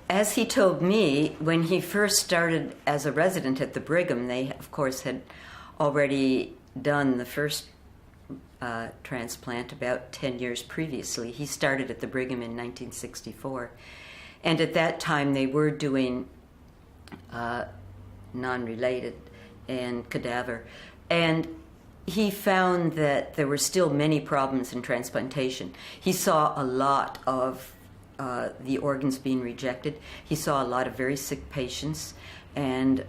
as he told me, when he first started as a resident at the Brigham, they, of course, had already done the first transplant about 10 years previously. He started at the Brigham in 1964. And at that time, they were doing non-related and cadaver. And he found that there were still many problems in transplantation. He saw a lot of the organs being rejected. He saw a lot of very sick patients, and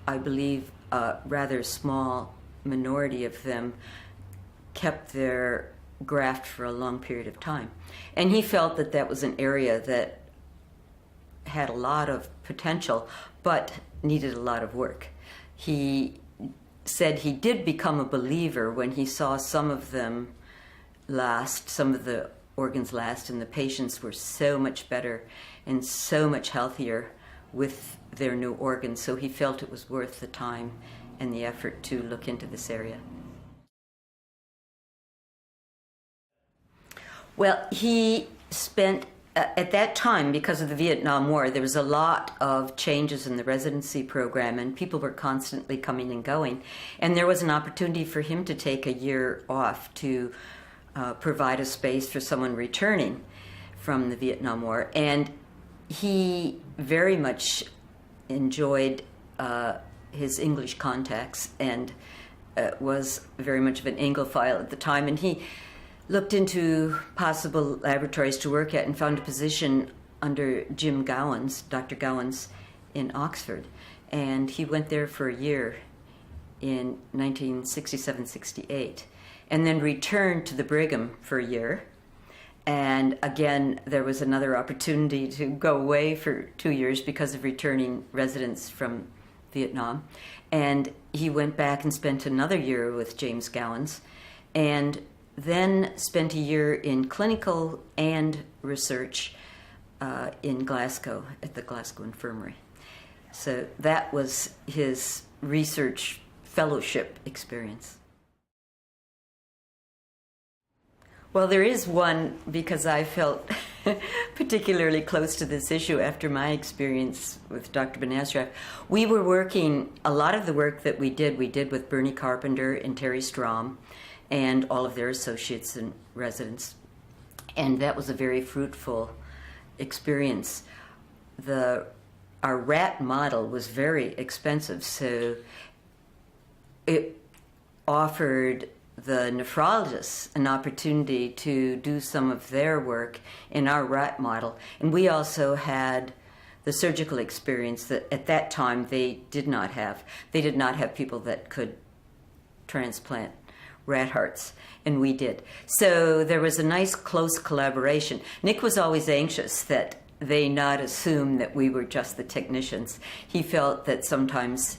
I believe a rather small minority of them kept their graft for a long period of time. And he felt that that was an area that had a lot of potential, but needed a lot of work. He said he did become a believer when he saw some of them last, some of the organs last, and the patients were so much better and so much healthier with their new organs. So he felt it was worth the time and the effort to look into this area. Well, he spent, at that time, because of the Vietnam War, there was a lot of changes in the residency program, and people were constantly coming and going. And there was an opportunity for him to take a year off to provide a space for someone returning from the Vietnam War. And he very much enjoyed his English contacts and was very much of an Anglophile at the time. And he looked into possible laboratories to work at and found a position under Jim Gowans, Dr. Gowans, in Oxford. And he went there for a year in 1967-68, and then returned to the Brigham for a year. And again, there was another opportunity to go away for 2 years because of returning residents from Vietnam. And he went back and spent another year with James Gowans, and then spent a year in clinical and research in Glasgow, at the Glasgow Infirmary. So that was his research fellowship experience. Well, there is one, because I felt particularly close to this issue after my experience with Dr. Benazrav. We were working, a lot of the work that we did with Bernie Carpenter and Terry Strom and all of their associates and residents. And that was a very fruitful experience. Our rat model was very expensive, so it offered the nephrologists an opportunity to do some of their work in our rat model. And we also had the surgical experience that at that time they did not have. They did not have people that could transplant rat hearts, and we did. So there was a nice close collaboration. Nick was always anxious that they not assume that we were just the technicians. He felt that sometimes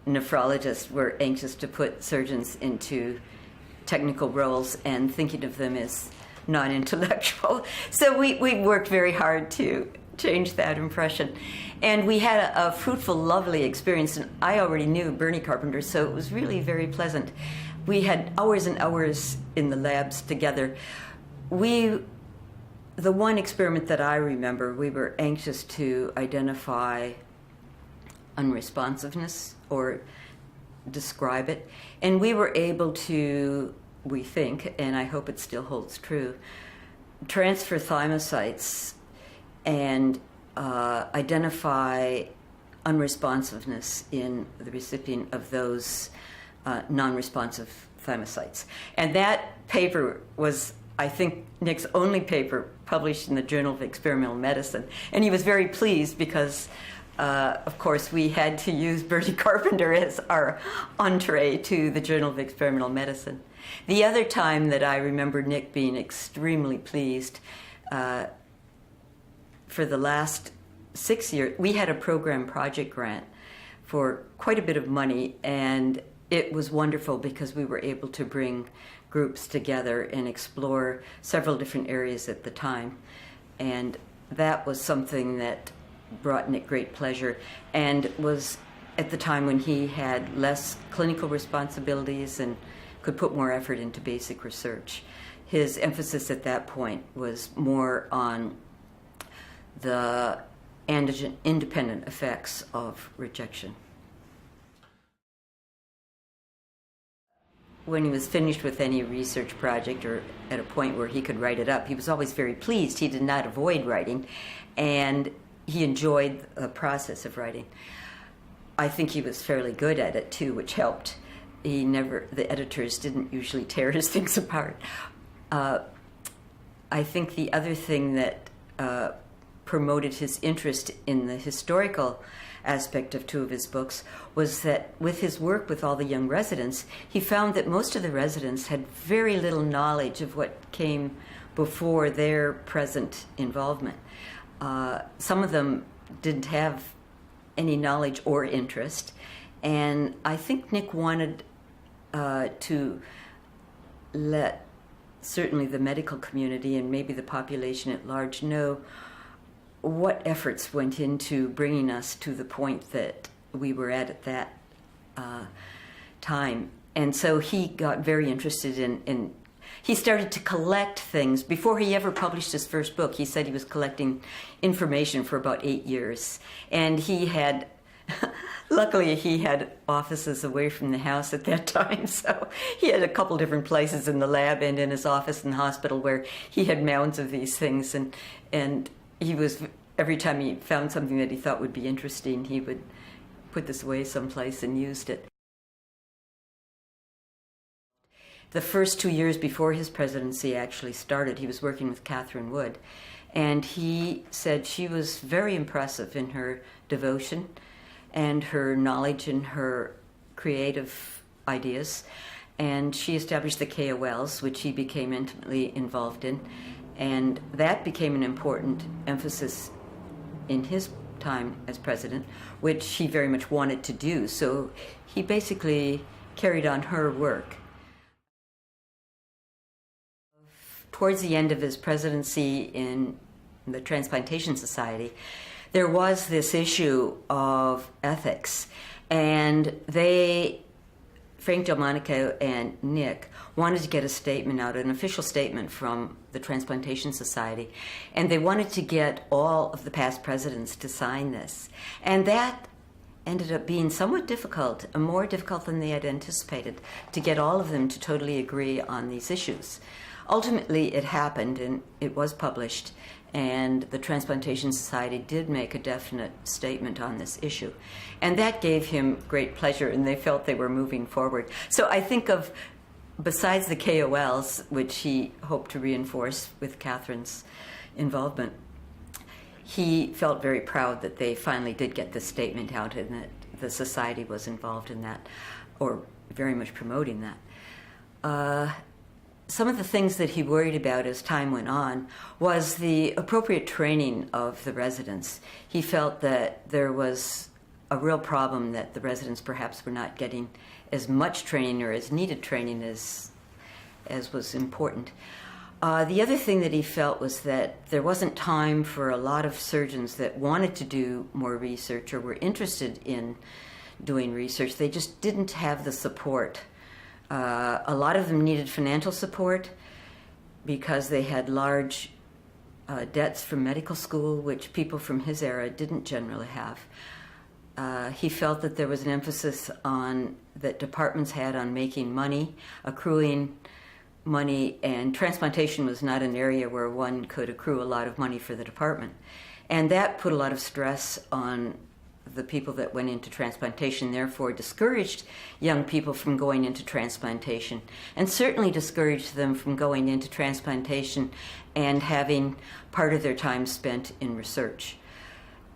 nephrologists were anxious to put surgeons into technical roles and thinking of them as non-intellectual. So we worked very hard to change that impression. And we had a fruitful, lovely experience, and I already knew Bernie Carpenter, so it was really very pleasant. We had hours and hours in the labs together. The one experiment that I remember, we were anxious to identify unresponsiveness or describe it. And we were able to, we think, and I hope it still holds true, transfer thymocytes and identify unresponsiveness in the recipient of those non-responsive thymocytes. And that paper was, I think, Nick's only paper published in the Journal of Experimental Medicine. And he was very pleased because, of course, we had to use Bertie Carpenter as our entree to the Journal of Experimental Medicine. The other time that I remember Nick being extremely pleased, for the last 6 years, we had a program project grant for quite a bit of money, and it was wonderful because we were able to bring groups together and explore several different areas at the time. And that was something that brought Nick great pleasure, and was at the time when he had less clinical responsibilities and could put more effort into basic research. His emphasis at that point was more on the independent effects of rejection. When he was finished with any research project or at a point where he could write it up, he was always very pleased. He did not avoid writing, and he enjoyed the process of writing. I think he was fairly good at it too, which helped. The editors didn't usually tear his things apart. I think the other thing that promoted his interest in the historical aspect of two of his books was that with his work with all the young residents, he found that most of the residents had very little knowledge of what came before their present involvement. Some of them didn't have any knowledge or interest, and I think Nick wanted to let certainly the medical community and maybe the population at large know what efforts went into bringing us to the point that we were at that time. And so he got very interested in he started to collect things. Before he ever published his first book, he said he was collecting information for about 8 years. And he had, luckily he had offices away from the house at that time, so he had a couple different places in the lab and in his office in the hospital where he had mounds of these things, and he was, every time he found something that he thought would be interesting, he would put this away someplace and used it. The first 2 years before his presidency actually started, he was working with Cathryn Wood, and he said she was very impressive in her devotion and her knowledge and her creative ideas. And she established the KOLs, which he became intimately involved in, and that became an important emphasis in his time as president, which he very much wanted to do. So he basically carried on her work. Towards the end of his presidency in the Transplantation Society, there was this issue of ethics, and Frank Delmonico and Nick wanted to get a statement out, an official statement from the Transplantation Society, and they wanted to get all of the past presidents to sign this. And that ended up being somewhat difficult, more difficult than they had anticipated, to get all of them to totally agree on these issues. Ultimately, it happened, and it was published, and the Transplantation Society did make a definite statement on this issue. And that gave him great pleasure, and they felt they were moving forward. So I think of, besides the KOLs, which he hoped to reinforce with Cathryn's involvement, he felt very proud that they finally did get this statement out and that the society was involved in that, or very much promoting that. Some of the things that he worried about as time went on was the appropriate training of the residents. He felt that there was a real problem that the residents perhaps were not getting as much training or as needed training as was important. The other thing that he felt was that there wasn't time for a lot of surgeons that wanted to do more research or were interested in doing research. They just didn't have the support. A lot of them needed financial support because they had large debts from medical school, which people from his era didn't generally have. He felt that there was an emphasis that departments had on making money, accruing money, and transplantation was not an area where one could accrue a lot of money for the department. And that put a lot of stress on the people that went into transplantation, therefore discouraged young people from going into transplantation, and certainly discouraged them from going into transplantation and having part of their time spent in research.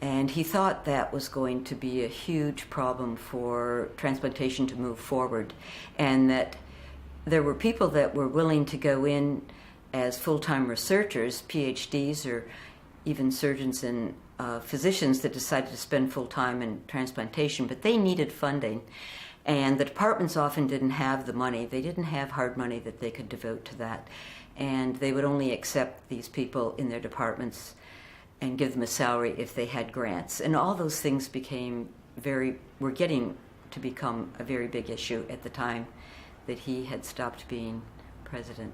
And he thought that was going to be a huge problem for transplantation to move forward, and that there were people that were willing to go in as full-time researchers, PhDs, or even surgeons and physicians that decided to spend full time in transplantation, but they needed funding, and the departments often didn't have the money. They didn't have hard money that they could devote to that, and they would only accept these people in their departments and give them a salary if they had grants. And all those things were getting to become a very big issue at the time that he had stopped being president.